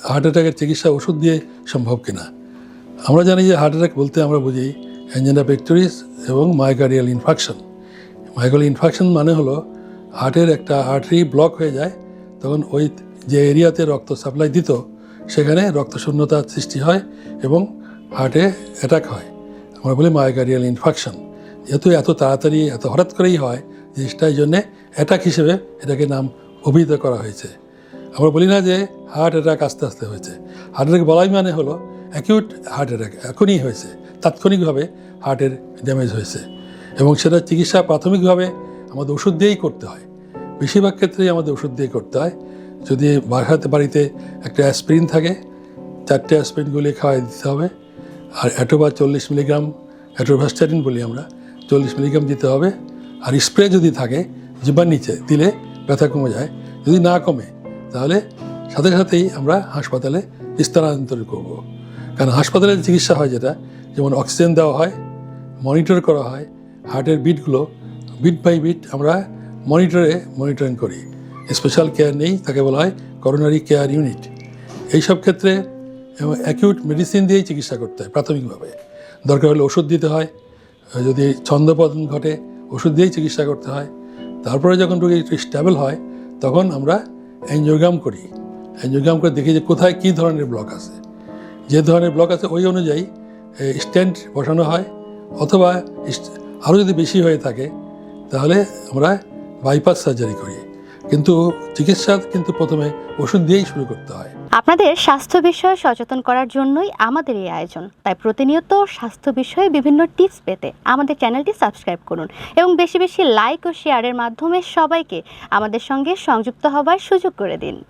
Heart অ্যাটাকের চিকিৎসা ওষুধ দিয়ে সম্ভব কিনা। আমরা জানি যে হার্ট অ্যাটাক বলতে আমরা বুঝি অ্যাঞ্জিনা পেক্টোরিস এবং মায়োকার্ডিয়াল ইনফাকশন। মায়োকার্ডিয়াল ইনফাকশন মানে হলো হার্টের একটা আর্টারি ব্লক হয়ে যায়, তখন ওই যে এরিয়াতে রক্ত সাপ্লাই দিত সেখানে রক্তশূন্যতার সৃষ্টি হয় এবং হার্টে অ্যাটাক হয়। আমরা বলি মায়োকার্ডিয়াল ইনফাকশন। যেহেতু এত তাড়াতাড়ি এত হঠাৎ করেই হয়, জিনিসটা এই জন্যে অ্যাটাক হিসেবে এটাকে নাম অভিহিত করা হয়েছে। আমরা বলি না যে হার্ট অ্যাটাক আস্তে আস্তে হয়েছে। হার্ট অ্যাটাক বলাই মানে হলো অ্যাকিউট হার্ট অ্যাটাক, এখনই হয়েছে, তাৎক্ষণিকভাবে হার্টের ড্যামেজ হয়েছে এবং সেটা চিকিৎসা প্রাথমিকভাবে আমাদের ওষুধ দিয়েই করতে হয়। বেশিরভাগ ক্ষেত্রেই আমাদের ওষুধ দিয়ে করতে হয়। যদি বাড়িতে একটা অ্যাসপিরিন থাকে, 4টে অ্যাসপিরিন গুলিয়ে খাওয়াই দিতে হবে। আর অ্যাটোবা 40 মিলিগ্রাম, অ্যাটোভাস্টাটিন বলি আমরা, 40 মিলিগ্রাম দিতে হবে। আর স্প্রে যদি থাকে জিহ্বার নিচে দিলে ব্যথা কমে যায়। যদি না কমে তাহলে সাথে সাথেই আমরা হাসপাতালে স্থানান্তর করব। কারণ হাসপাতালে চিকিৎসা হয় যেমন অক্সিজেন দেওয়া হয়, মনিটর করা হয়, হার্টের বিটগুলো বিট বাই বিট আমরা মনিটরিং করি। স্পেশাল কেয়ার নেই, তাকে বলা হয় করোনারি কেয়ার ইউনিট। এইসব ক্ষেত্রে অ্যাকিউট মেডিসিন দিয়েই চিকিৎসা করতে হয় প্রাথমিকভাবে। দরকার হলে ওষুধ দিতে হয়, যদি ছন্দপতন ঘটে ওষুধ দিয়েই চিকিৎসা করতে হয়। তারপরে যখন রোগী একটু স্টেবল হয় তখন আমরা অ্যাঞ্জিওগ্রাম করি। অ্যাঞ্জিওগ্রাম করে দেখি যে কোথায় কী ধরনের ব্লক আছে। যে ধরনের ব্লক আছে ওই অনুযায়ী স্টেন্ট বসানো হয়, অথবা আরও যদি বেশি হয়ে থাকে তাহলে আমরা বাইপাস সার্জারি করি। কিন্তু চিকিৎসা প্রথমে ওষুধ দিয়েই শুরু করতে হয়। আপনাদের স্বাস্থ্য বিষয়ে সচেতন করার জন্যই আমাদের এই আয়োজন। তাই প্রতিনিয়ত স্বাস্থ্য বিষয়ে বিভিন্ন টিপস পেতে আমাদের চ্যানেলটি সাবস্ক্রাইব করুন এবং বেশি বেশি লাইক ও শেয়ারের মাধ্যমে সবাইকে আমাদের সঙ্গে সংযুক্ত হবার সুযোগ করে দিন।